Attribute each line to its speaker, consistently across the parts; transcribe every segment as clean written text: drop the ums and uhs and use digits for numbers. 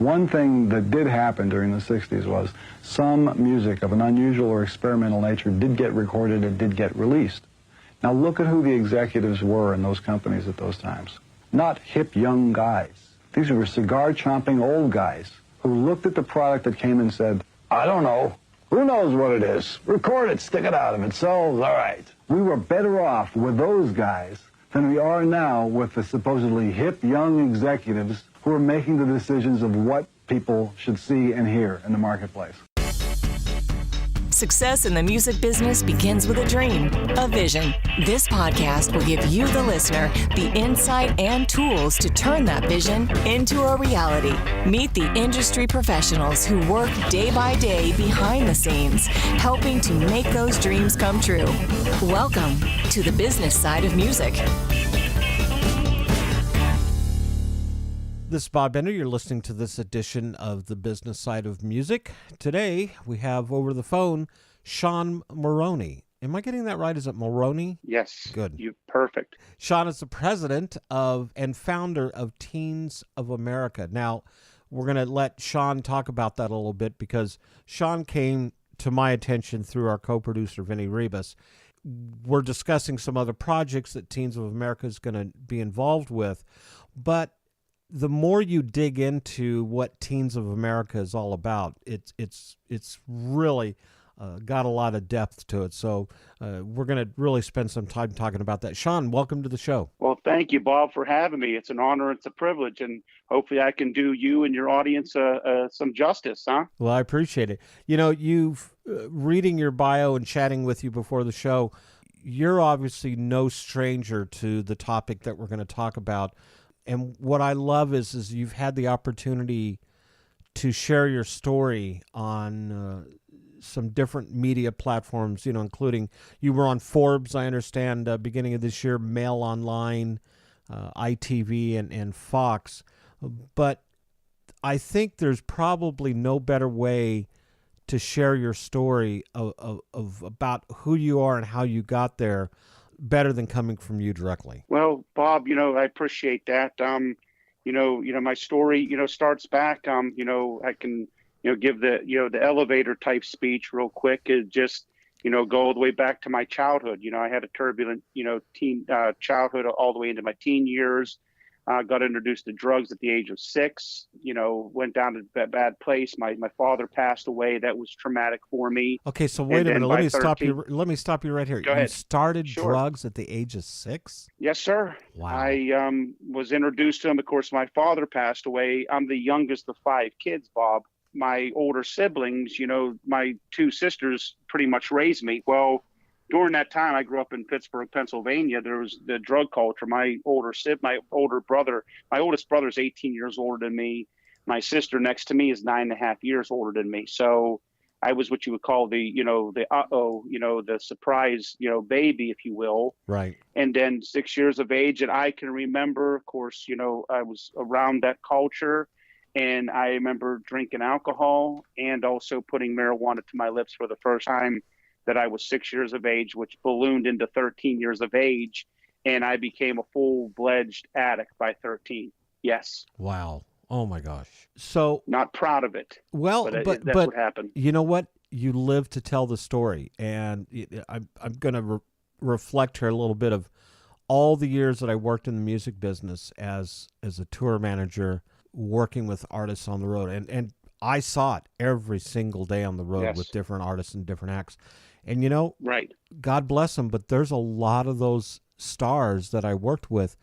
Speaker 1: One thing that did happen during the 60s was some music of an unusual or experimental nature did get recorded and did get released. Now look at who the executives were in those companies at those times. Not hip young guys. These were cigar-chomping old guys who looked at the product that came and said, I don't know. Who knows what it is? Record it, stick it out. If it sells, all right. We were better off with those guys than we are now with the supposedly hip young executives who are making the decisions of what people should see and hear in the marketplace.
Speaker 2: Success in the music business begins with a dream, a vision. This podcast will give you, the listener, the insight and tools to turn that vision into a reality. Meet the industry professionals who work day by day behind the scenes, helping to make those dreams come true. Welcome to the business side of music.
Speaker 3: This is Bob Bender. You're listening to this edition of the business side of music. Today, we have over the phone, Shawn Maroney. Am I getting that right? Is it Mulroney?
Speaker 4: Yes.
Speaker 3: Good.
Speaker 4: You perfect.
Speaker 3: Shawn is the president of and founder of Teens of America. Now, we're going to let Shawn talk about that a little bit because Shawn came to my attention through our co-producer, Vinny Rebus. We're discussing some other projects that Teens of America is going to be involved with, but the more you dig into what Teens of America is all about, it's really got a lot of depth to it. So we're going to really spend some time talking about that. Shawn, welcome to the show.
Speaker 4: Well, thank you, Bob, for having me. It's an honor. It's a privilege. And hopefully I can do you and your audience some justice, huh?
Speaker 3: Well, I appreciate it. You know, you've reading your bio and chatting with you before the show, you're obviously no stranger to the topic that we're going to talk about. And what I love is you've had the opportunity to share your story on some different media platforms, you know, including you were on Forbes, I understand, beginning of this year, Mail Online, ITV, and Fox. But I think there's probably no better way to share your story of about who you are and how you got there better than coming from you directly.
Speaker 4: Well, Bob, I appreciate that. My story, starts back, I can, give the elevator type speech real quick. It just, go all the way back to my childhood. I had a turbulent, teen childhood all the way into my teen years. Got introduced to drugs at the age of 6, went down to a bad place. My father passed away. That was traumatic for me.
Speaker 3: Okay, so wait a minute. Let me stop you right here.
Speaker 4: Go ahead.
Speaker 3: You started
Speaker 4: Sure.
Speaker 3: drugs at the age of 6?
Speaker 4: Yes, sir.
Speaker 3: Wow.
Speaker 4: I was introduced to him. Of course, my father passed away. I'm the youngest of 5 kids, Bob. My older siblings, my 2 sisters pretty much raised me. Well, during that time, I grew up in Pittsburgh, Pennsylvania. There was the drug culture. My oldest brother is 18 years older than me. My sister next to me is 9.5 years older than me. So I was what you would call the surprise, baby, if you will.
Speaker 3: Right.
Speaker 4: And then 6 years of age, and I can remember, of course, I was around that culture. And I remember drinking alcohol and also putting marijuana to my lips for the first time that I was 6 years of age, which ballooned into 13 years of age. And I became a full-fledged addict by 13. Yes.
Speaker 3: Wow. Oh my gosh. So
Speaker 4: not proud of it.
Speaker 3: Well,
Speaker 4: but that's what happened.
Speaker 3: You know what? You live to tell the story. And I'm going to reflect here a little bit of all the years that I worked in the music business as a tour manager, working with artists on the road. And I saw it every single day on the road. Yes. With different artists and different acts. And,
Speaker 4: right.
Speaker 3: God bless them, but there's a lot of those stars that I worked with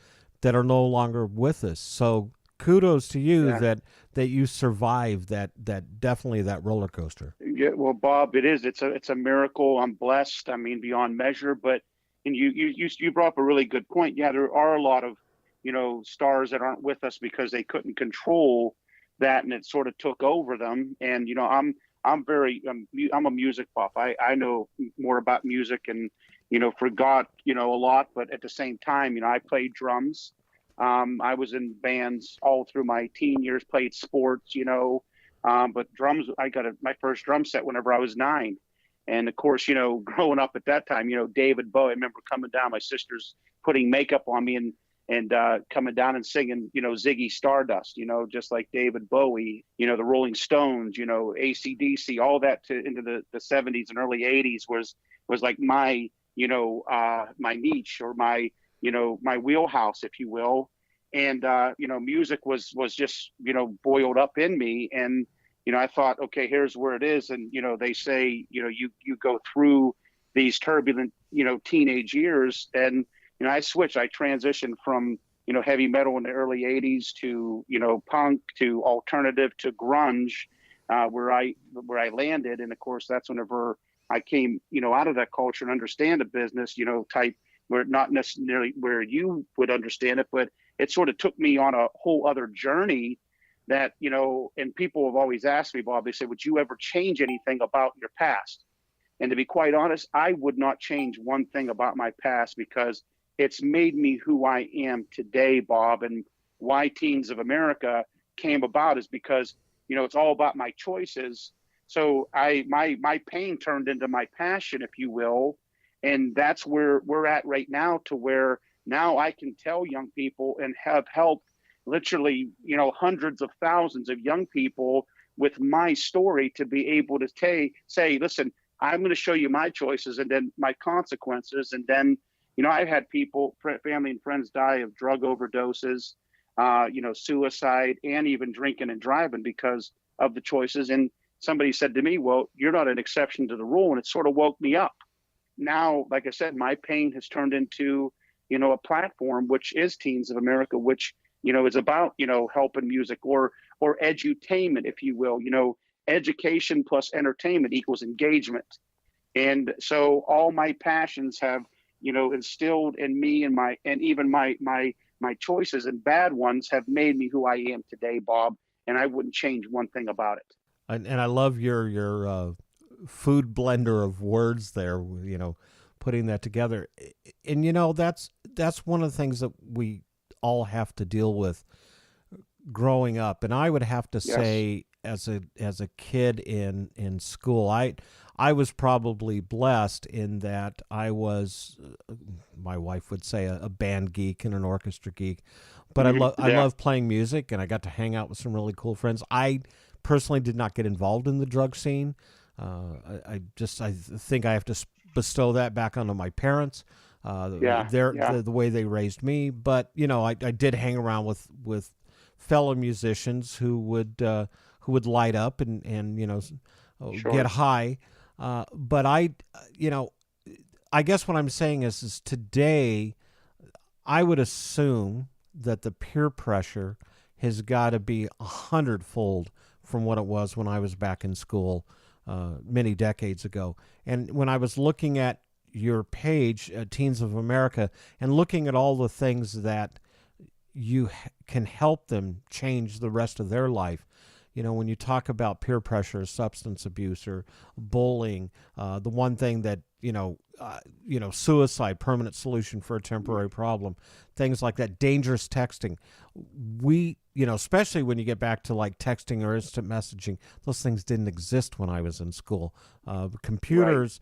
Speaker 3: that are no longer with us. So kudos to you. Yeah. that you survived that definitely that roller coaster.
Speaker 4: Yeah, well, Bob, it is. It's a miracle. I'm blessed. I mean, beyond measure. But and you brought up a really good point. Yeah, there are a lot of stars that aren't with us because they couldn't control that, and it sort of took over them. And I'm a music buff. I know more about music and forgot a lot, but at the same time, I played drums. I was in bands all through my teen years, played sports, but drums, I got my first drum set whenever I was 9. And of course, growing up at that time, David Bowie, I remember coming down, my sister's putting makeup on me, and and coming down and singing, Ziggy Stardust, just like David Bowie, the Rolling Stones, AC/DC, all that into the 70s and early 80s was like my, my niche, or my, my wheelhouse, if you will. And, music was just, boiled up in me. And, I thought, okay, here's where it is. And, they say, you go through these turbulent, teenage years. And, I switched. I transitioned from, heavy metal in the early 80s to, punk, to alternative, to grunge, where I landed. And of course, that's whenever I came, out of that culture and understand the business, type, where not necessarily where you would understand it, but it sort of took me on a whole other journey that, and people have always asked me, Bob, they say, would you ever change anything about your past? And to be quite honest, I would not change one thing about my past, because it's made me who I am today, Bob. And why Teens of America came about is because, it's all about my choices. So my pain turned into my passion, if you will. And that's where we're at right now, to where now I can tell young people, and have helped literally, hundreds of thousands of young people with my story, to be able to say, listen, I'm going to show you my choices and then my consequences. And then, I've had people, family and friends, die of drug overdoses, suicide, and even drinking and driving because of the choices. And somebody said to me, well, you're not an exception to the rule. And it sort of woke me up. Now, like I said, my pain has turned into, a platform, which is Teens of America, which, is about, helping music or edutainment, if you will. Education plus entertainment equals engagement. And so all my passions have, instilled in me, and even my choices, and bad ones, have made me who I am today, Bob. And I wouldn't change one thing about it.
Speaker 3: And I love your food blender of words there, putting that together. And, that's one of the things that we all have to deal with growing up. And I would have to say, as a kid in school, I was probably blessed in that I was, my wife would say, a band geek and an orchestra geek. But I love playing music, and I got to hang out with some really cool friends. I personally did not get involved in the drug scene. I think I have to bestow that back onto my parents. The way they raised me. But I did hang around with fellow musicians who would light up and
Speaker 4: Sure.
Speaker 3: get high. But I guess what I'm saying is today, I would assume that the peer pressure has got to be 100-fold from what it was when I was back in school many decades ago. And when I was looking at your page, Teens of America, and looking at all the things that you can help them change the rest of their life, when you talk about peer pressure, substance abuse, or bullying, the one thing that, suicide, permanent solution for a temporary problem, things like that, dangerous texting. We, especially when you get back to like texting or instant messaging, those things didn't exist when I was in school. Computers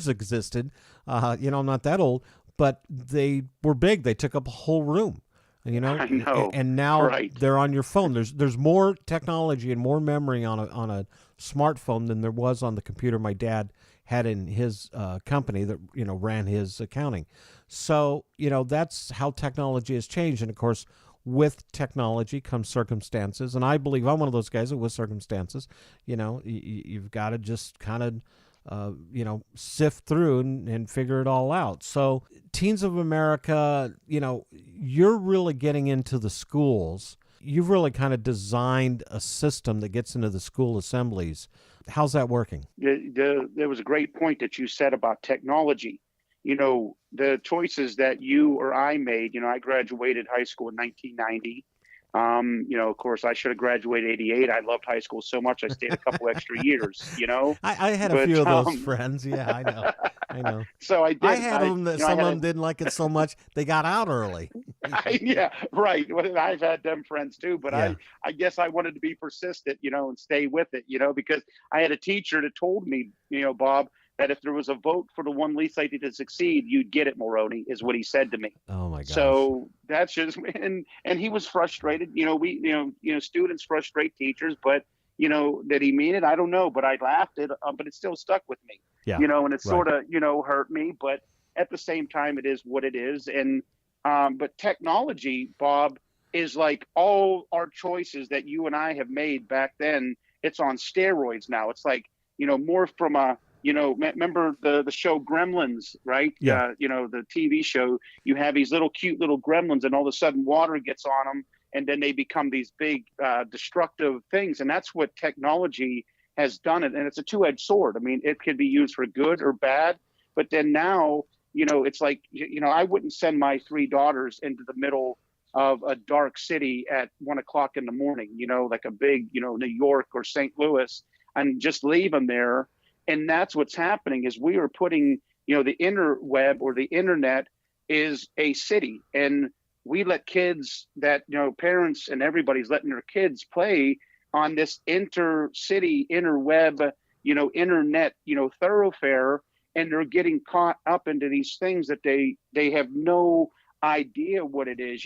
Speaker 3: existed. I'm not that old, but they were big. They took up a whole room. I know. And now they're on your phone. There's more technology and more memory on a smartphone than there was on the computer my dad had in his company that ran his accounting. So that's how technology has changed. And of course, with technology comes circumstances. And I believe I'm one of those guys that with circumstances, you've got to just kind of sift through and figure it all out. So Teens of America, you're really getting into the schools. You've really kind of designed a system that gets into the school assemblies. How's that working?
Speaker 4: There was a great point that you said about technology. The choices that you or I made, I graduated high school in 1990. Of course, I should have graduated 88. I loved high school so much, I stayed a couple extra years,
Speaker 3: I had a few of those friends. Yeah, I know.
Speaker 4: So I did.
Speaker 3: I had them that some of them didn't like it so much, they got out early.
Speaker 4: Yeah, right. Well, I've had them friends too, but yeah. I guess I wanted to be persistent, and stay with it, because I had a teacher that told me, Bob, that if there was a vote for the one least likely to succeed, you'd get it, Mulroney, is what he said to me.
Speaker 3: Oh my gosh.
Speaker 4: So that's just, and he was frustrated. Students frustrate teachers, but did he mean it? I don't know, but I laughed it, but it still stuck with me.
Speaker 3: Yeah.
Speaker 4: And it sort
Speaker 3: Right.
Speaker 4: of, hurt me, but at the same time, it is what it is. And, but technology, Bob, is like all our choices that you and I have made back then. It's on steroids now. It's like, more from a, remember the show Gremlins, right?
Speaker 3: Yeah.
Speaker 4: The TV show, you have these little cute little gremlins and all of a sudden water gets on them and then they become these big destructive things. And that's what technology has done. And it's a two-edged sword. I mean, it could be used for good or bad, but then now, it's like, I wouldn't send my 3 daughters into the middle of a dark city at 1 o'clock in the morning, like a big, New York or St. Louis, and just leave them there. And that's what's happening is we are putting, the interweb or the internet is a city. And we let kids that, parents and everybody's letting their kids play on this intercity, interweb, internet, thoroughfare. And they're getting caught up into these things that they have no idea what it is,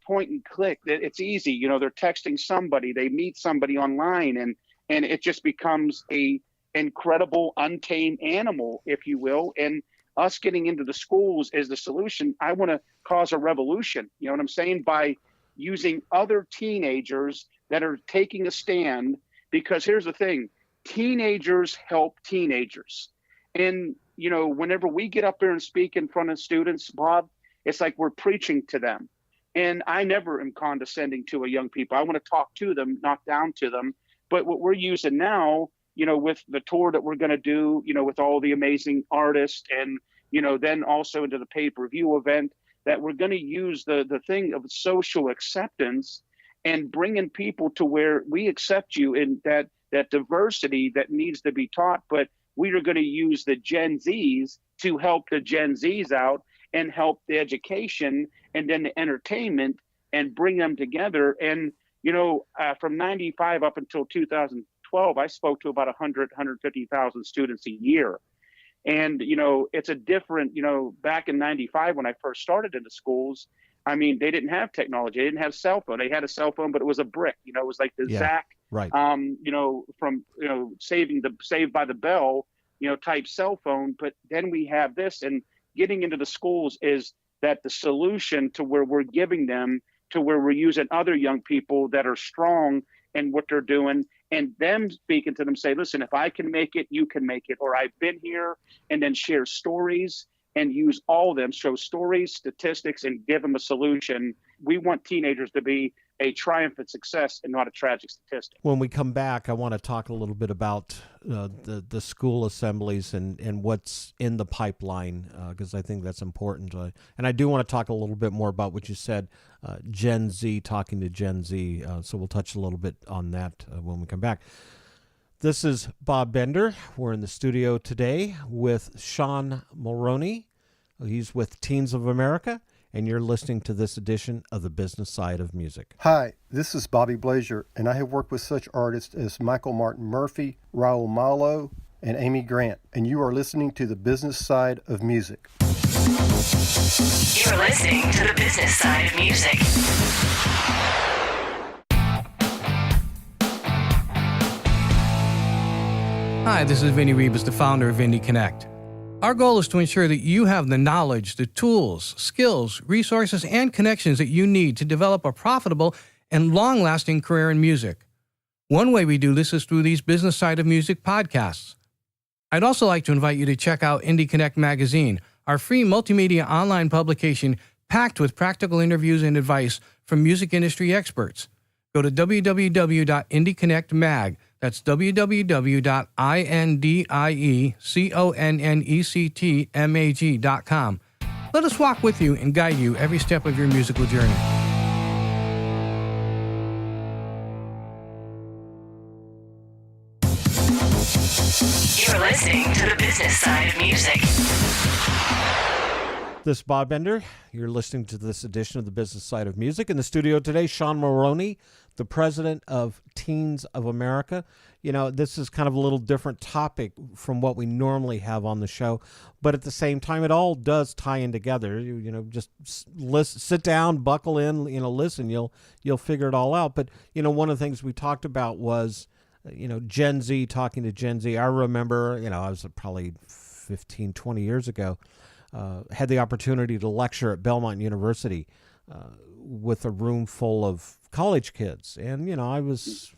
Speaker 4: point and click. It's easy. They're texting somebody, they meet somebody online and it just becomes a incredible untamed animal, if you will. And us getting into the schools is the solution. I want to cause a revolution, you know what I'm saying, by using other teenagers that are taking a stand, because here's the thing, teenagers help teenagers. And, whenever we get up there and speak in front of students, Bob, it's like we're preaching to them. And I never am condescending to a young people. I want to talk to them, not down to them. But what we're using now, with the tour that we're going to do, with all the amazing artists and, then also into the pay-per-view event, that we're going to use the thing of social acceptance and bringing people to where we accept you in that diversity that needs to be taught. But we are going to use the Gen Zs to help the Gen Zs out and help the education and then the entertainment and bring them together. And, from 95 up until 2012, I spoke to about 150,000 students a year. And, it's a different, back in 95 when I first started in the schools, I mean, they didn't have technology. They didn't have cell phone. They had a cell phone, but it was a brick, it was like the Zach,
Speaker 3: right.
Speaker 4: From, Saved by the Bell, type cell phone. But then we have this, and getting into the schools is that the solution to where we're giving them to where we're using other young people that are strong in what they're doing and them speaking to them, say, listen, if I can make it, you can make it, or I've been here, and then share stories and use all of them, show stories, statistics, and give them a solution. We want teenagers to be a triumphant success and not a tragic statistic.
Speaker 3: When we come back, I want to talk a little bit about the school assemblies and what's in the pipeline, because I think that's important. And I do want to talk a little bit more about what you said, Gen Z, talking to Gen Z. So we'll touch a little bit on that when we come back. This is Bob Bender. We're in the studio today with Shawn Maroney. He's with Teens of America, and you're listening to this edition of The Business Side of Music.
Speaker 5: Hi, this is Bobby Blazier, and I have worked with such artists as Michael Martin Murphey, Raul Malo, and Amy Grant, and you are listening to The Business Side of Music.
Speaker 2: You're listening to The Business Side of Music.
Speaker 6: Hi, this is Vinny Rebus, the founder of Indy Connect. Our goal is to ensure that you have the knowledge, the tools, skills, resources, and connections that you need to develop a profitable and long-lasting career in music. One way we do this is through these Business Side of Music podcasts. I'd also like to invite you to check out Indy Connect magazine, our free multimedia online publication packed with practical interviews and advice from music industry experts. Go to www.indyconnectmag.com. That's www.INDIECONNECTMAG.com. Let us walk with you and guide you every step of your musical journey.
Speaker 2: You're listening to The Business Side of Music.
Speaker 3: This is Bob Bender. You're listening to this edition of the Business Side of Music. In the studio today, Shawn Maroney, the president of Teens of America. You know, this is kind of a little different topic from what we normally have on the show, but at the same time, it all does tie in together. You know, just sit down, buckle in, you know, listen, you'll figure it all out. But, you know, one of the things we talked about was, you know, Gen Z, talking to Gen Z. I remember, you know, I was probably 15, 20 years ago, had the opportunity to lecture at Belmont University with a room full of college kids. And, you know, I was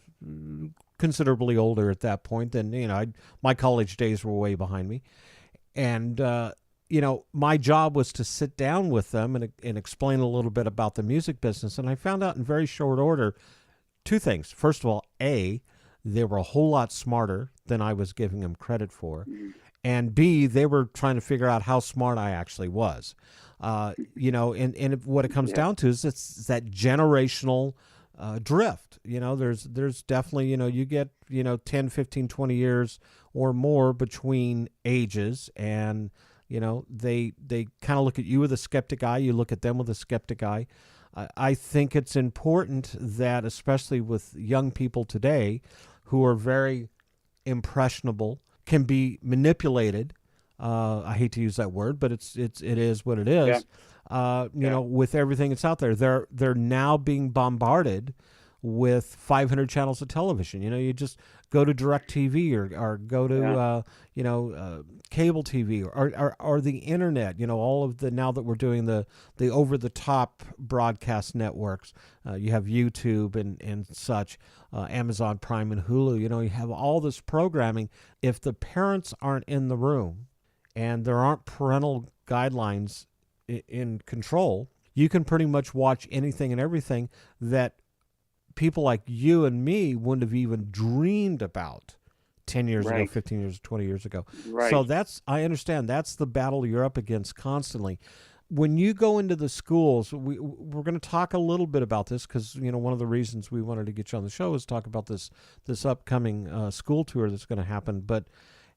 Speaker 3: considerably older at that point than, you know, my college days were way behind me. And, you know, my job was to sit down with them and explain a little bit about the music business. And I found out in very short order two things. First of all, A, they were a whole lot smarter than I was giving them credit for. And B, they were trying to figure out how smart I actually was. You know, and what it comes down to is it's that generational drift. You know, there's definitely, you know, you get, you know, 10, 15, 20 years or more between ages. And, you know, they kind of look at you with a skeptic eye. You look at them with a skeptic eye. I think it's important that, especially with young people today who are very impressionable, can be manipulated. I hate to use that word, but it is what it is. You know, with everything that's out there, they're now being bombarded with 500 channels of television. You know, you just go to DirecTV or go to you know, cable TV or the internet. You know, all of the, now that we're doing the over the top broadcast networks, you have YouTube and such, Amazon Prime and Hulu. You know, you have all this programming. If the parents aren't in the room and there aren't parental guidelines in control, you can pretty much watch anything and everything that people like you and me wouldn't have even dreamed about 10 years ago, 15 years, 20 years ago. So I understand that's the battle you're up against constantly. When you go into the schools, we're going to talk a little bit about this because, you know, one of the reasons we wanted to get you on the show is talk about this upcoming school tour that's going to happen. But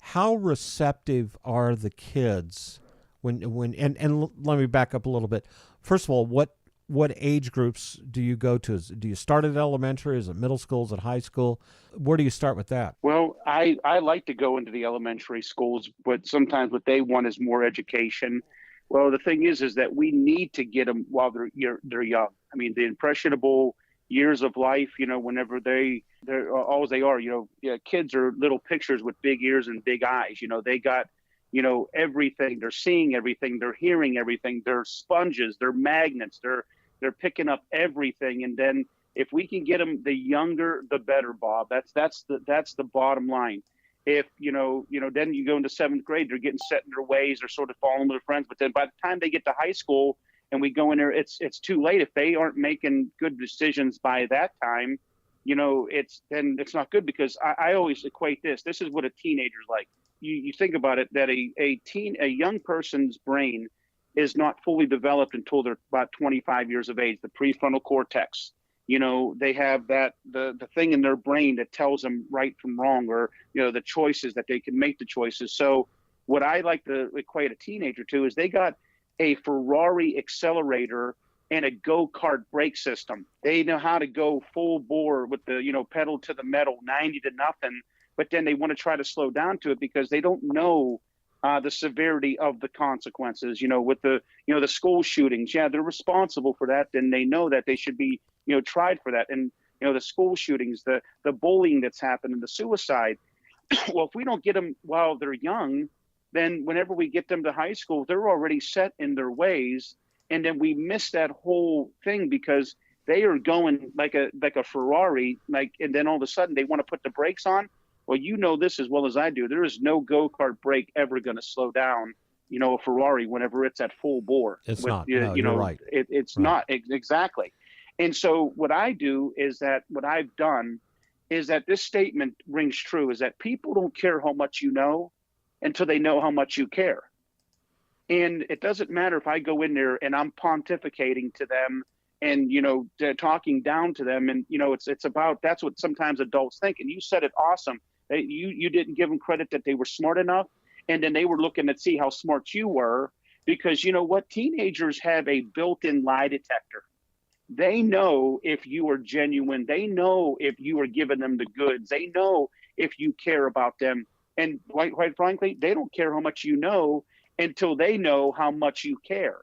Speaker 3: how receptive are the kids when and let me back up a little bit. First of all, what age groups do you go to? Do you start at elementary? Is it middle school? Is it high school? Where do you start with that?
Speaker 4: Well, I like to go into the elementary schools, but sometimes what they want is more education. Well, the thing is that we need to get them while they're young. I mean, the impressionable years of life, you know, whenever they're all they are, you know, kids are little pictures with big ears and big eyes. You know, they got, you know, everything. They're seeing everything. They're hearing everything. They're sponges. They're magnets. They're picking up everything. And then if we can get them, the younger, the better, Bob. That's the bottom line. If, you know, then you go into seventh grade, they're getting set in their ways, they're sort of following their friends. But then by the time they get to high school and we go in there, it's too late. If they aren't making good decisions by that time, you know, it's not good, because I always equate this. This is what a teenager's like. You think about it, that a young person's brain is not fully developed until they're about 25 years of age, the prefrontal cortex. You know, they have that the thing in their brain that tells them right from wrong, or, you know, the choices that they can make the choices. So what I like to equate a teenager to is they got a Ferrari accelerator and a go-kart brake system. They know how to go full bore with the, you know, pedal to the metal, 90 to nothing, but then they want to try to slow down to it because they don't know the severity of the consequences. You know, with the, you know, the school shootings, yeah, they're responsible for that, and they know that they should be, you know, tried for that. And, you know, the school shootings, the bullying that's happened, and the suicide. Well, if we don't get them while they're young, then whenever we get them to high school, they're already set in their ways. And then we miss that whole thing because they are going like a Ferrari, and then all of a sudden they want to put the brakes on. Well, you know this as well as I do. There is no go-kart brake ever going to slow down, you know, a Ferrari whenever it's at full bore.
Speaker 3: It's not. No, you're right.
Speaker 4: It's right. Not exactly. And so what I do is that what I've done is that this statement rings true, is that people don't care how much you know until they know how much you care. And it doesn't matter if I go in there and I'm pontificating to them and, you know, talking down to them. And, you know, it's about, that's what sometimes adults think. And you said it awesome. You didn't give them credit that they were smart enough. And then they were looking to see how smart you were. because you know what? Teenagers have a built-in lie detector. They know if you are genuine. They know if you are giving them the goods. They know if you care about them. And quite frankly, they don't care how much you know until they know how much you care.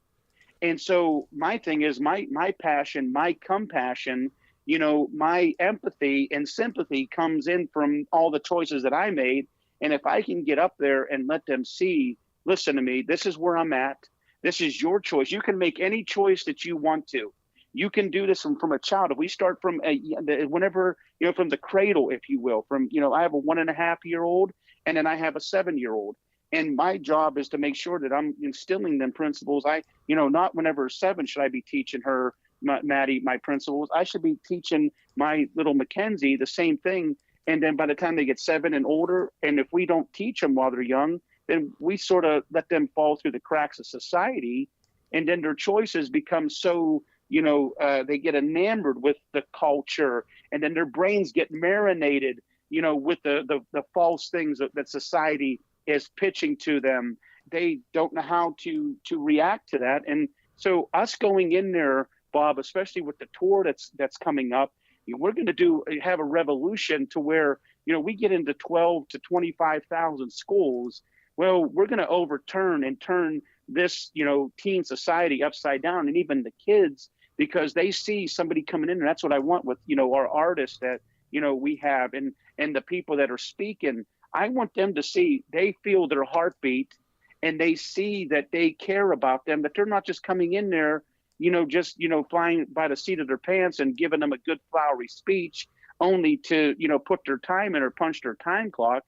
Speaker 4: And so my thing is my passion, my compassion, you know, my empathy and sympathy comes in from all the choices that I made. And if I can get up there and let them see, listen to me, this is where I'm at. This is your choice. You can make any choice that you want to. You can do this from a child. If we start from whenever, you know, from the cradle, if you will, from, you know, I have a 1.5-year-old and then I have a 7-year-old. And my job is to make sure that I'm instilling them principles. You know, not whenever 7 should I be teaching her, Maddie, my principles. I should be teaching my little Mackenzie the same thing. And then by the time they get 7 and older, and if we don't teach them while they're young, then we sort of let them fall through the cracks of society. And then their choices become so, you know, they get enamored with the culture, and then their brains get marinated, you know, with the false things that society is pitching to them. They don't know how to react to that. And so us going in there, Bob, especially with the tour that's coming up, we're going to have a revolution to where, you know, we get into 12 to 25,000 schools. Well, we're going to overturn and turn this, you know, teen society upside down, and even the kids, because they see somebody coming in. And that's what I want with, you know, our artists that, you know, we have and the people that are speaking. I want them to see, they feel their heartbeat, and they see that they care about them, that they're not just coming in there, you know, just, you know, flying by the seat of their pants and giving them a good flowery speech only to, you know, put their time in or punch their time clock.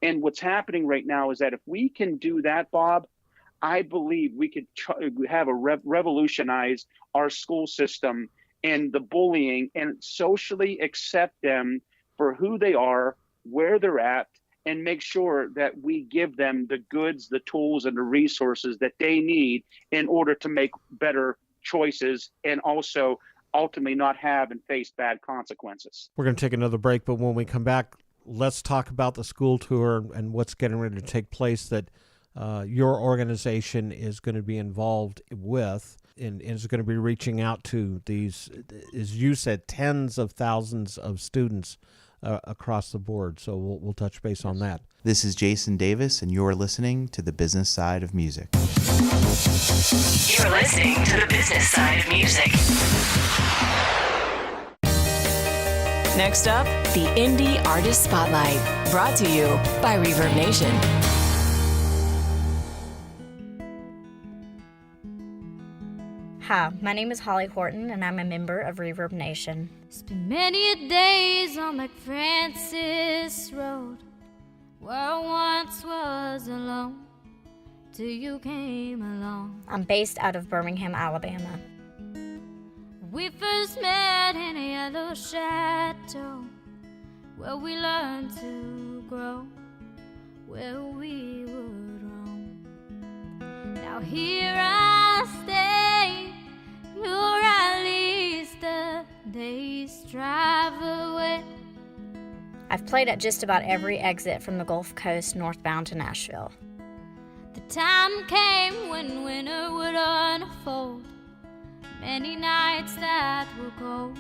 Speaker 4: And what's happening right now is that if we can do that, Bob, I believe we could have revolutionize our school system and the bullying, and socially accept them for who they are, where they're at, and make sure that we give them the goods, the tools, and the resources that they need in order to make better choices, and also ultimately not have and face bad consequences.
Speaker 3: We're going to take another break, but when we come back, let's talk about the school tour and what's getting ready to take place that your organization is going to be involved with, and is going to be reaching out to these, as you said, tens of thousands of students across the board. So we'll touch base on that.
Speaker 7: This is Jason Davis, and you're listening to The Business Side of Music.
Speaker 2: You're listening to The Business Side of Music. Next up, the Indie Artist Spotlight, brought to you by Reverb Nation.
Speaker 8: Hi, my name is Holly Horton, and I'm a member of Reverb Nation.
Speaker 9: Spent many a days on McFrancis Road, where I once was alone, till you came along.
Speaker 8: I'm based out of Birmingham, Alabama.
Speaker 9: We first met in a yellow chateau, where we learned to grow, where we would roam. Now here I stay, you're at least a day's drive away.
Speaker 8: I've played at just about every exit from the Gulf Coast northbound to Nashville.
Speaker 9: The time came when winter would unfold, many nights that were cold,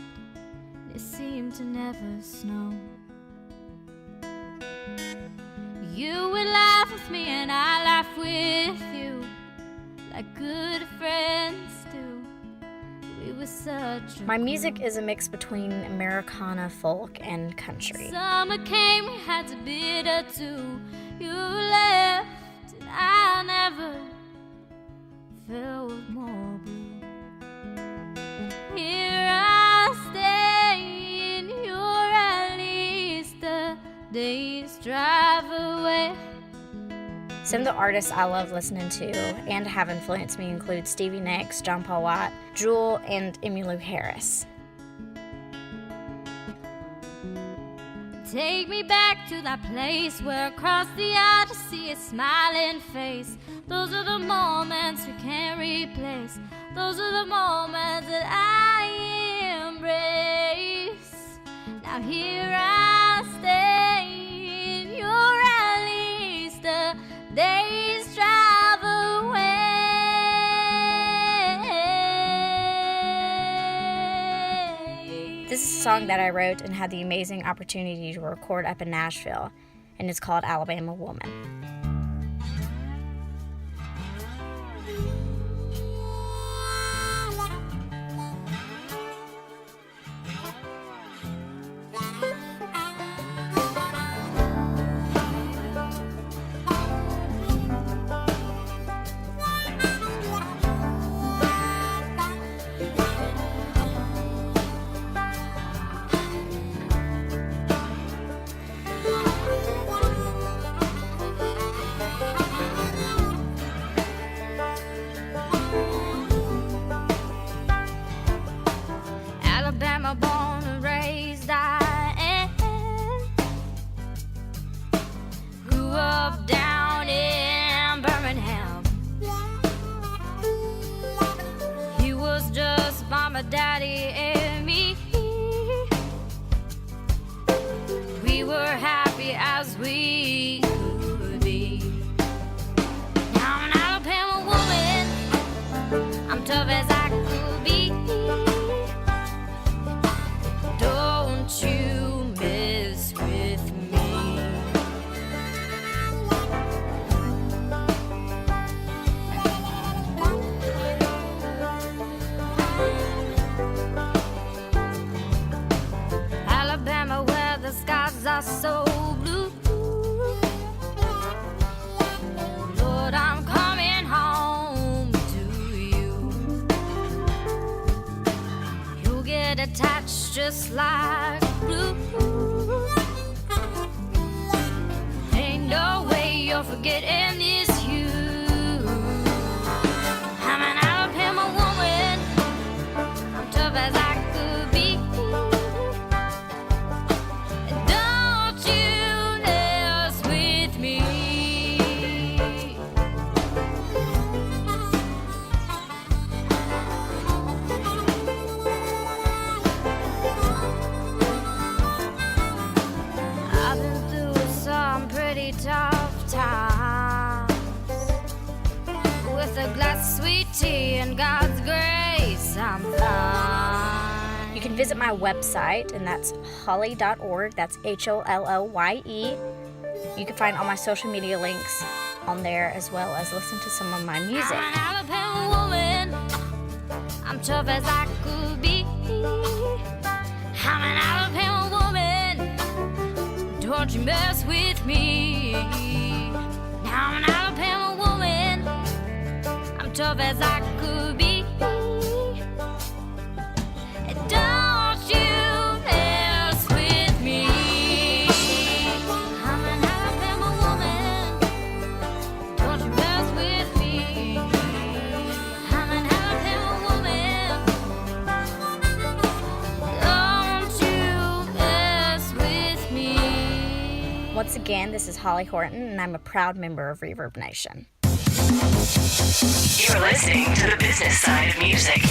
Speaker 9: it seemed to never snow. You would laugh with me and I laugh with you, like good friends do. We were such a
Speaker 8: My music is a mix between Americana, folk, and country.
Speaker 9: Summer came, we had to bid adieu. You left and I never felt more blue. Here I stay, and you're at least a day's drive away.
Speaker 8: Some of the artists I love listening to and have influenced me include Stevie Nicks, John Paul White, Jewel, and Emmylou Harris.
Speaker 9: Take me back to that place where across the aisle to see a smiling face. Those are the moments you can't replace. Those are the moments that I embrace. Now here I stay, and you're at least a day's drive away.
Speaker 8: song that I wrote and had the amazing opportunity to record up in Nashville, and it's called Alabama Woman.
Speaker 9: Alabama born and raised I am. Grew up down in Birmingham. He was just mama, daddy, and me. We were happy as we could be. Now I'm an Alabama woman. I'm tough as I could be. Don't you mess with me. Alabama, where the skies are so blue. Lord, I'm coming home to you. You'll get attached just like glue. Ain't no way you're forgetting this you. I'm an Alabama woman. I'm tough as I could be. Don't you mess with me. I've been through some pretty tough times. With a glass of sweet tea and God's grace, I'm fine.
Speaker 8: You can visit my website, and that's holly.org. That's HOLLYE. You can find all my social media links on there, as well as listen to some of my music.
Speaker 9: I'm an Alabama woman. I'm tough as I could be. I'm an Alabama woman. Don't you mess with me. Now I'm an Alabama woman. I'm tough as I could be. Don't you mess with me. I'm an Alabama woman. Don't you mess with me. I'm an Alabama woman. Don't you mess with me.
Speaker 8: Once again, this is Holly Horton, and I'm a proud member of Reverb Nation.
Speaker 2: You're listening to the business side of music.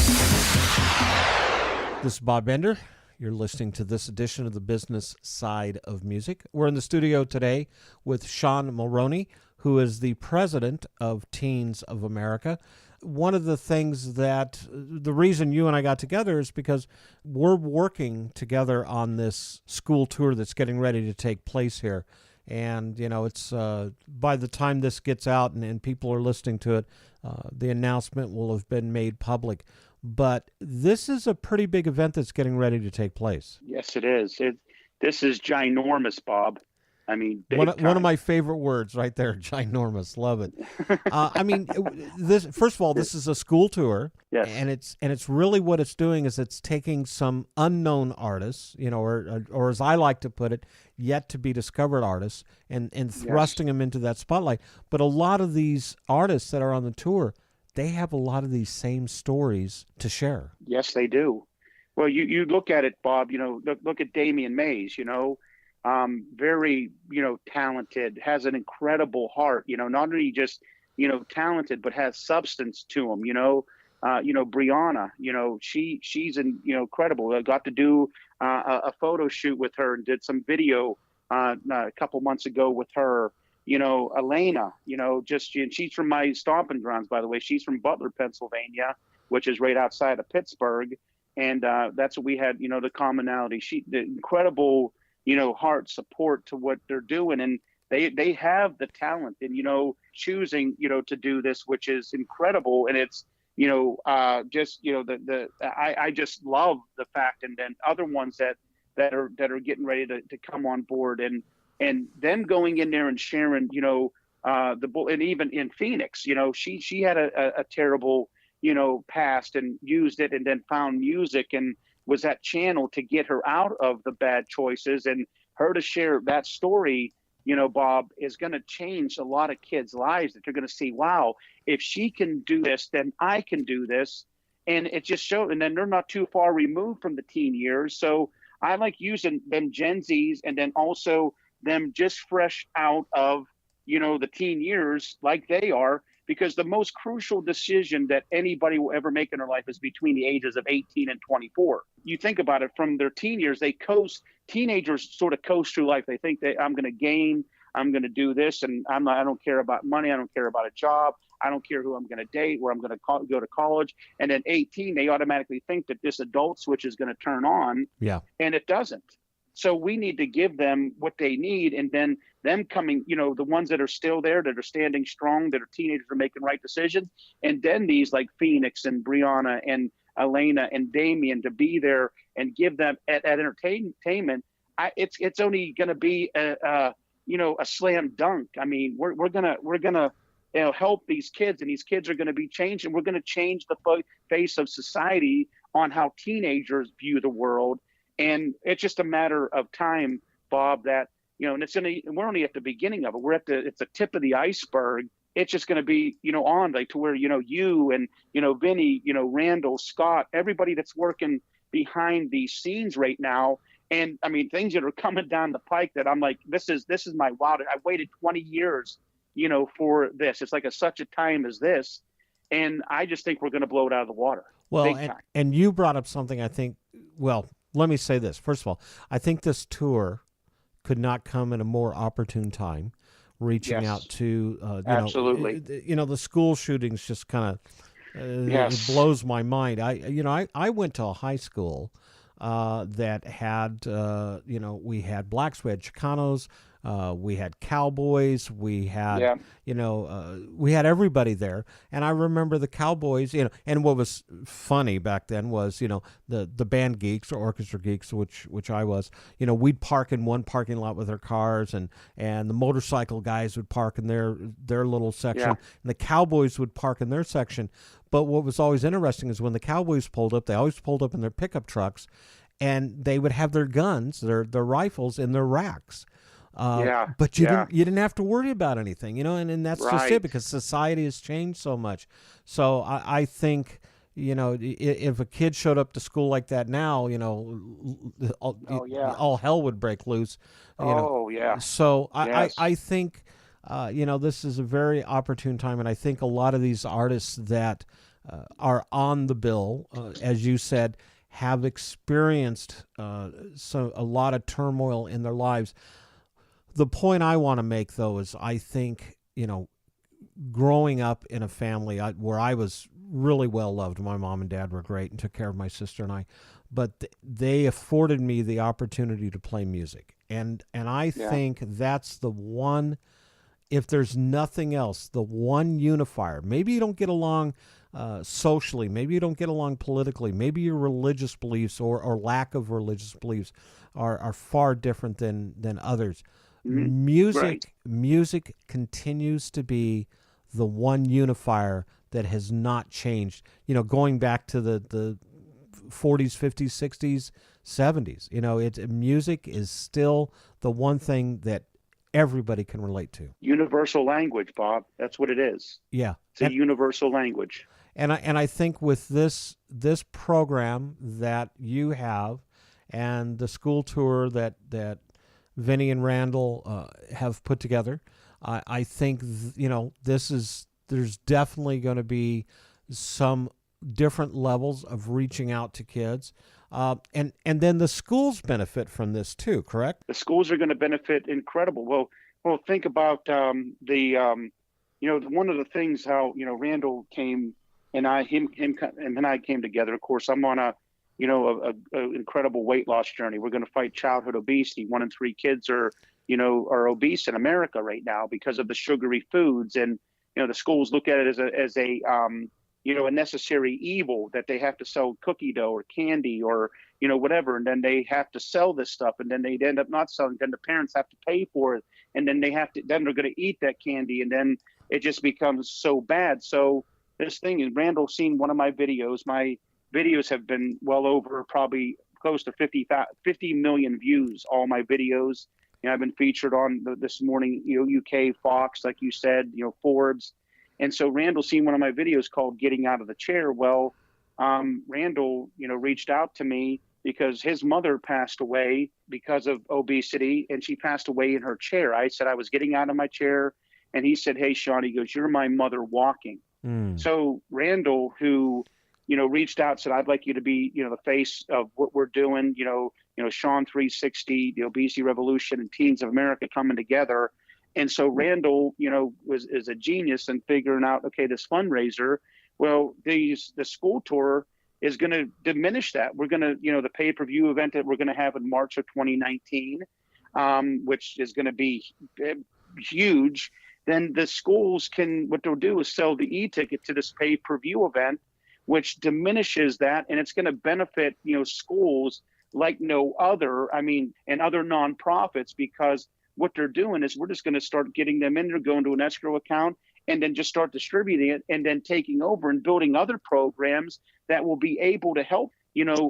Speaker 3: This is Bob Bender. You're listening to this edition of the business side of music. We're in the studio today with Shawn Maroney, who is the president of Teens of America. One of the things that, the reason you and I got together is because we're working together on this school tour that's getting ready to take place here. And, you know, it's by the time this gets out and people are listening to it, the announcement will have been made public. But this is a pretty big event that's getting ready to take place.
Speaker 4: Yes, it is. This is ginormous, Bob. I mean,
Speaker 3: one of my favorite words right there, ginormous. Love it. I mean, this, first of all, this is a school tour.
Speaker 4: Yes.
Speaker 3: And it's really what it's doing is it's taking some unknown artists, you know, or as I like to put it, yet to be discovered artists, and thrusting them into that spotlight. But a lot of these artists that are on the tour, they have a lot of these same stories to share.
Speaker 4: Yes, they do. Well, you look at it, Bob, you know, look at Damian Mays, you know, very, you know, talented, has an incredible heart, you know, not only just, you know, talented, but has substance to him, you know, Brianna, you know, she's incredible. I got to do a photo shoot with her and did some video a couple months ago with her. You know, Elena, you know, and she's from my stomping grounds, by the way. She's from Butler, Pennsylvania, which is right outside of Pittsburgh. And that's what we had, the commonality. The incredible, heart support to what they're doing. And they have the talent and, choosing, to do this, which is incredible. And it's, I just love the fact, and then other ones that are getting ready to come on board, and them going in there and sharing, and even in Phoenix, she had a terrible, past, and used it, and then found music and was that channel to get her out of the bad choices, and her to share that story, Bob, is going to change a lot of kids' lives, that they're going to see, wow, if she can do this, then I can do this. And it just showed, and then they're not too far removed from the teen years. So I like using them Gen Zs, and then also them just fresh out of, the teen years like they are, because the most crucial decision that anybody will ever make in their life is between the ages of 18 and 24. You think about it, from their teen years, teenagers sort of coast through life. They think that I'm going to game, I'm going to do this, and I don't care about money, I don't care about a job, I don't care who I'm going to date, where I'm going to go to college. And then 18, they automatically think that this adult switch is going to turn on.
Speaker 3: Yeah.
Speaker 4: And it doesn't. So we need to give them what they need, and then them coming, the ones that are still there, that are standing strong, that are teenagers, are making right decisions. And then these like Phoenix and Brianna and Elena and Damien, to be there and give them at entertainment. It's only going to be a slam dunk. I mean, we're gonna help these kids, and these kids are going to be changed, and we're going to change the face of society on how teenagers view the world. And it's just a matter of time, Bob, that, and we're only at the beginning of it. It's the tip of the iceberg. It's just going to be, on like to where, you and, Vinny, Randall, Scott, everybody that's working behind these scenes right now. And I mean, things that are coming down the pike that I'm like, this is my wild. I waited 20 years, for this. It's like such a time as this. And I just think we're going to blow it out of the water.
Speaker 3: Well, and you brought up something, I think, let me say this. First of all, I think this tour could not come at a more opportune time, reaching out to,
Speaker 4: absolutely.
Speaker 3: The school shootings just kind of, it blows my mind. I went to a high school that had, we had blacks, we had Chicanos, we had Cowboys, we had, we had everybody there. And I remember the Cowboys, and what was funny back then was, the band geeks or orchestra geeks, which I was, we'd park in one parking lot with our cars, and the motorcycle guys would park in their little section, and the Cowboys would park in their section. But what was always interesting is when the Cowboys pulled up, they always pulled up in their pickup trucks, and they would have their guns, their rifles in their racks. But you didn't have to worry about anything, and that's just it, because society has changed so much. So I think, if a kid showed up to school like that now, all hell would break loose. So I think, this is a very opportune time, and I think a lot of these artists that are on the bill, as you said, have experienced a lot of turmoil in their lives. The point I want to make, though, is I think, growing up in a family where I was really well loved, my mom and dad were great and took care of my sister and I, but they afforded me the opportunity to play music. And I think that's the one, if there's nothing else, the one unifier. Maybe you don't get along socially, maybe you don't get along politically, maybe your religious beliefs or lack of religious beliefs are far different than others. Music continues to be the one unifier that has not changed. Going back to the 40s, 50s, 60s, 70s. Music is still the one thing that everybody can relate to.
Speaker 4: Universal language, Bob. That's what it is.
Speaker 3: Yeah,
Speaker 4: it's a universal language.
Speaker 3: And I think with this program that you have, and the school tour that Vinny and Randall have put together, I think there's definitely going to be some different levels of reaching out to kids, and then the schools benefit from this too. Correct?
Speaker 4: The schools are going to benefit incredible. Well, think about one of the things how Randall came and I came together. Of course, I'm on a a incredible weight loss journey. We're going to fight childhood obesity. 1 in 3 kids are obese in America right now because of the sugary foods. And, the schools look at it as a necessary evil, that they have to sell cookie dough or candy or, whatever. And then they have to sell this stuff, and then they end up not selling. Then the parents have to pay for it. And then then they're going to eat that candy. And then it just becomes so bad. So this thing, and Randall's seen one of my videos. My videos have been well over probably close to 50 million views, all my videos. I've been featured on this morning, UK, Fox, like you said, Forbes. And so Randall's seen one of my videos called Getting Out of the Chair. Well, Randall, reached out to me because his mother passed away because of obesity, and she passed away in her chair. I said I was getting out of my chair, and he said, "Hey, Shawn," he goes, "you're my mother walking." So Randall, who, reached out, said, "I'd like you to be, the face of what we're doing, Shawn 360, the Obesity Revolution, and Teens of America coming together." And so Randall, is a genius in figuring out, okay, this fundraiser, well, the school tour is going to diminish that. We're going to, the pay-per-view event that we're going to have in March of 2019, which is going to be huge. Then the schools what they'll do is sell the e-ticket to this pay-per-view event, which diminishes that, and it's going to benefit, schools like no other, and other nonprofits, because what they're doing is we're just going to start getting them in there, going to an escrow account, and then just start distributing it, and then taking over and building other programs that will be able to help,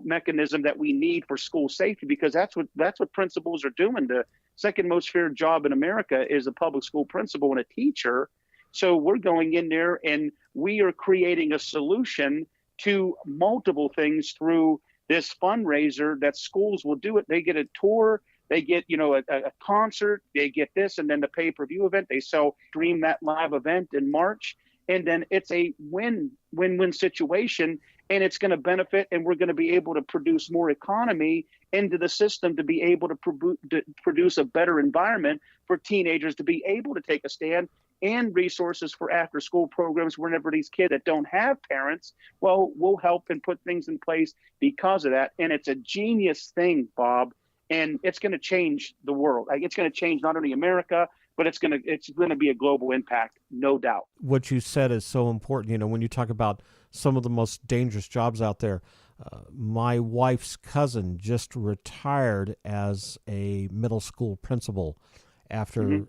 Speaker 4: mechanism that we need for school safety, because that's what principals are doing. The second most feared job in America is a public school principal and a teacher. So we're going in there and we are creating a solution to multiple things through this fundraiser that schools will do it. They get a tour, they get, a concert, they get this, and then the pay-per-view event, they stream that live event in March. And then it's a win-win situation, and it's going to benefit, and we're going to be able to produce more economy into the system to be able to produce a better environment for teenagers to be able to take a stand, and resources for after-school programs whenever these kids that don't have parents, well, we'll help and put things in place because of that. And it's a genius thing, Bob, and it's going to change the world. It's going to change not only America, but it's going to be a global impact, no doubt.
Speaker 3: What you said is so important. When you talk about some of the most dangerous jobs out there, my wife's cousin just retired as a middle school principal after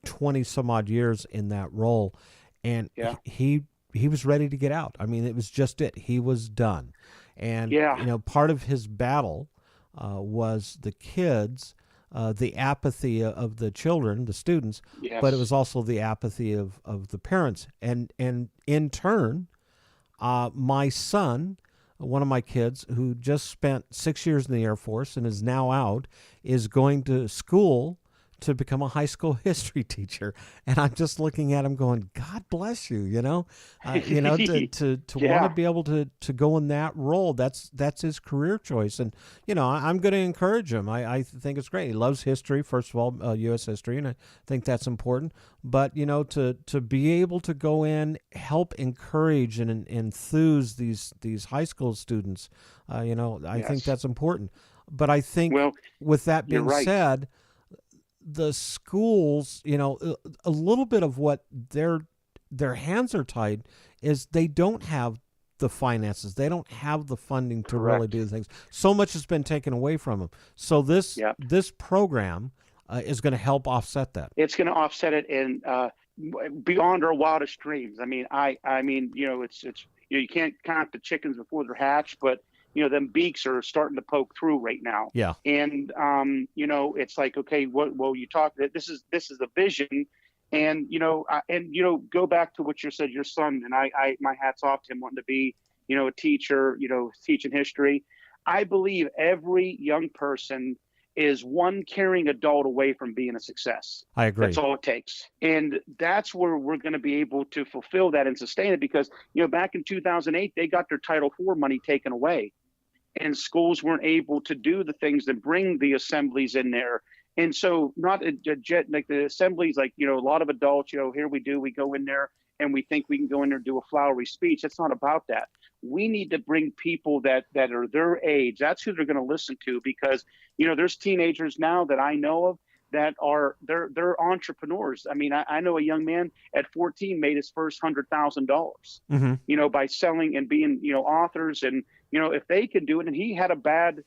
Speaker 3: 20 some odd years in that role, and he was ready to get out. It was just it. He was done, and part of his battle was the kids. The apathy of the children, the students, but it was also the apathy of the parents. And in turn, my son, one of my kids, who just spent 6 years in the Air Force and is now out, is going to school to become a high school history teacher. And I'm just looking at him going, God bless you, to want to be able to go in that role. That's his career choice. And, I'm going to encourage him. I think it's great. He loves history, first of all, U.S. history, and I think that's important. But, to be able to go in, help encourage and enthuse these high school students, I think that's important. But I think with that being said, the schools, a little bit of what their hands are tied is they don't have the finances. They don't have the funding to really do things. So much has been taken away from them. So this program is going to help offset that.
Speaker 4: It's going to offset it in beyond our wildest dreams. It's you can't count the chickens before they're hatched, but them beaks are starting to poke through right now.
Speaker 3: Yeah.
Speaker 4: And, it's like, okay, you talk, this is the vision. And, go back to what you said, your son, and my hat's off to him wanting to be, a teacher, teaching history. I believe every young person is one caring adult away from being a success.
Speaker 3: I agree.
Speaker 4: That's all it takes. And that's where we're going to be able to fulfill that and sustain it, because, back in 2008, they got their Title IV money taken away. And schools weren't able to do the things that bring the assemblies in there. And so like the assemblies, like, a lot of adults, here we go in there and we think we can go in there and do a flowery speech. It's not about that. we need to bring people that are their age. That's who they're going to listen to, because, there's teenagers now that I know of that they're entrepreneurs. I mean, I know a young man at 14 made his first $100,000, by selling and being, authors. And, if they can do it, and he had a bad,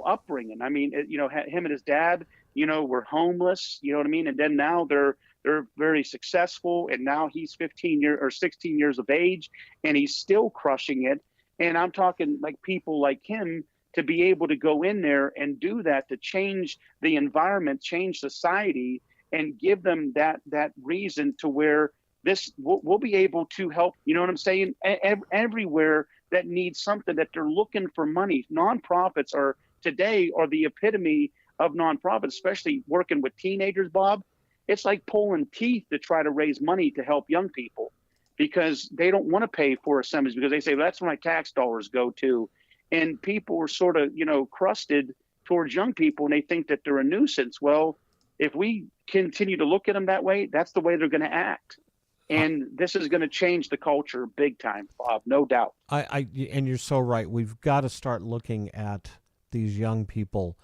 Speaker 4: upbringing. I mean, him and his dad, were homeless, you know what I mean? And then now they're very successful. And now he's 16 years of age, and he's still crushing it. And I'm talking like people like him to be able to go in there and do that, to change the environment, change society, and give them that reason to where we'll be able to help, you know what I'm saying? Everywhere that needs something, that they're looking for money. Nonprofits are the epitome of nonprofits, especially working with teenagers, Bob. It's like pulling teeth to try to raise money to help young people, because they don't want to pay for assemblies, because they say, well, that's where my tax dollars go to. And people are sort of, crusted towards young people, and they think that they're a nuisance. Well, if we continue to look at them that way, that's the way they're going to act. And this is going to change the culture big time, Bob, no doubt.
Speaker 3: And you're so right. We've got to start looking at these young people.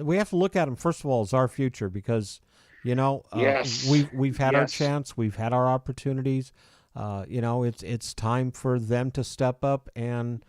Speaker 3: We have to look at them, first of all, as our future, because,
Speaker 4: yes.
Speaker 3: we've had our chance. We've had our opportunities. It's time for them to step up and,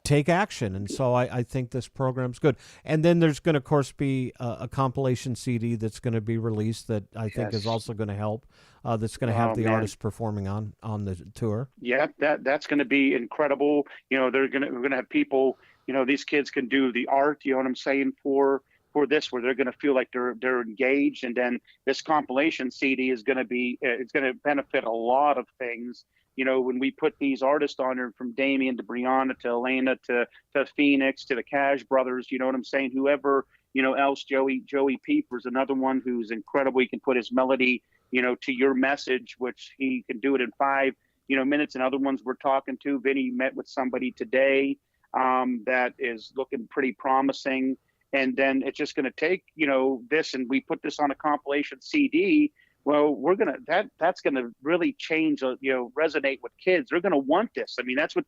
Speaker 3: take action. And so I think this program's good. And then there's going to, of course, be a compilation CD that's going to be released that I think is also going to help. That's going to have the artists performing on the tour.
Speaker 4: Yeah, that's going to be incredible. We're going to have people. These kids can do the art. You know what I'm saying, for this, where they're going to feel like they're engaged. And then this compilation CD is going to be. It's going to benefit a lot of things. When we put these artists on there, from Damien to Brianna to Elena to Phoenix to the Cash Brothers, you know what I'm saying? Whoever, else, Joey Pieper's another one who's incredible. He can put his melody, to your message, which he can do it in 5, minutes. And other ones we're talking to. Vinny met with somebody today that is looking pretty promising. And then it's just going to take, this, and we put this on a compilation CD. Well, that's going to really change, resonate with kids. They're going to want this. I mean, that's what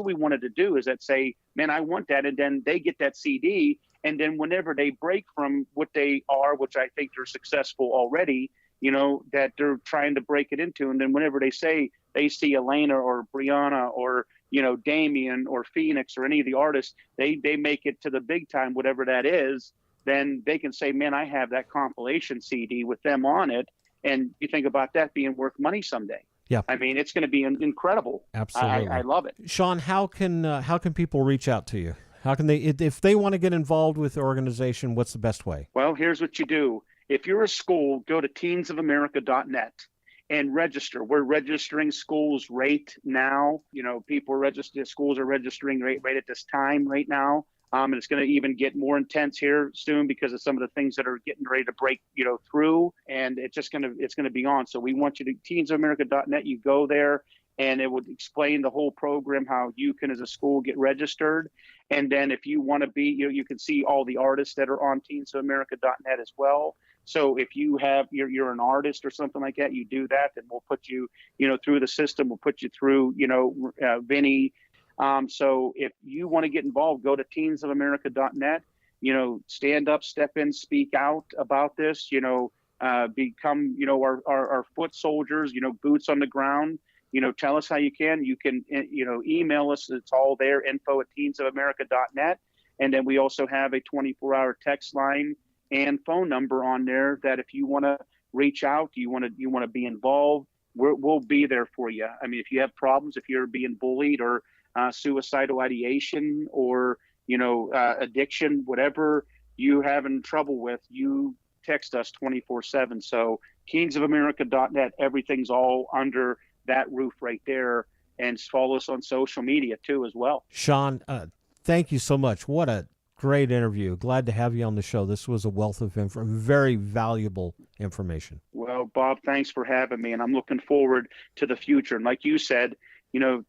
Speaker 4: we wanted to do, is that say, man, I want that. And then they get that CD. And then whenever they break from what they are, which I think they're successful already, that they're trying to break it into. And then whenever they say they see Elena or Brianna or, Damien or Phoenix or any of the artists, they make it to the big time, whatever that is, then they can say, man, I have that compilation CD with them on it. And you think about that being worth money someday.
Speaker 3: Yeah.
Speaker 4: I mean, it's going to be incredible.
Speaker 3: Absolutely.
Speaker 4: I love it.
Speaker 3: Shawn, how can people reach out to you? How can they, if they want to get involved with the organization, what's the best way?
Speaker 4: Well, here's what you do. If you're a school, go to teensofamerica.net and register. We're registering schools right now. Schools are registering right at this time right now. And it's going to even get more intense here soon because of some of the things that are getting ready to break, through. And it's going to be on. So we want you to teensofamerica.net. You go there, and it would explain the whole program, how you can, as a school, get registered. And then if you want to be, you can see all the artists that are on teensofamerica.net as well. So if you have, you're an artist or something like that, you do that, and we'll put you, through the system. We'll put you through, Vinny. So if you want to get involved, go to teensofamerica.net, stand up, step in, speak out about this, become, our foot soldiers, boots on the ground, tell us how you can, email us. It's all there, info@teensofamerica.net. And then we also have a 24-hour text line and phone number on there that if you want to reach out, you want to be involved, we'll be there for you. I mean, if you have problems, if you're being bullied or suicidal ideation or, addiction, whatever you having trouble with, you text us 24/7. So teensofamerica.net, everything's all under that roof right there. And follow us on social media too as well.
Speaker 3: Shawn, thank you so much. What a great interview. Glad to have you on the show. This was a wealth of very valuable information.
Speaker 4: Well, Bob, thanks for having me. And I'm looking forward to the future. And like you said,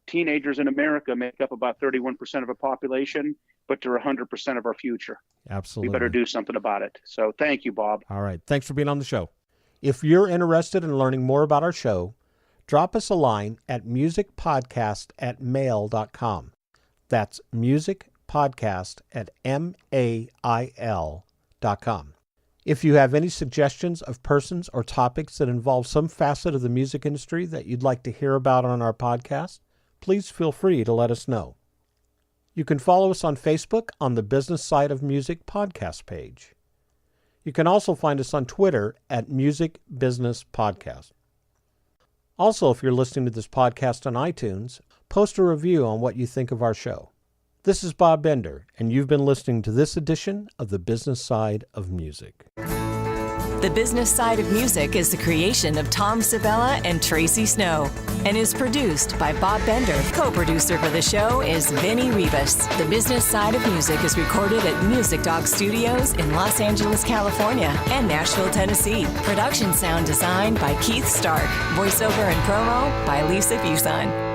Speaker 4: teenagers in America make up about 31% of our population, but they're 100% of our future.
Speaker 3: Absolutely.
Speaker 4: We better do something about it. So thank you, Bob.
Speaker 3: All right. Thanks for being on the show. If you're interested in learning more about our show, drop us a line at musicpodcast@mail.com. That's musicpodcast@mail.com. If you have any suggestions of persons or topics that involve some facet of the music industry that you'd like to hear about on our podcast, please feel free to let us know. You can follow us on Facebook on the Business Side of Music podcast page. You can also find us on Twitter at Music Business Podcast. Also, if you're listening to this podcast on iTunes, post a review on what you think of our show. This is Bob Bender, and you've been listening to this edition of The Business Side of Music.
Speaker 2: The Business Side of Music is the creation of Tom Sabella and Tracy Snow and is produced by Bob Bender. Co-producer for the show is Vinny Ribas. The Business Side of Music is recorded at Music Dog Studios in Los Angeles, California and Nashville, Tennessee. Production sound design by Keith Stark. Voiceover and promo by Lisa Busan.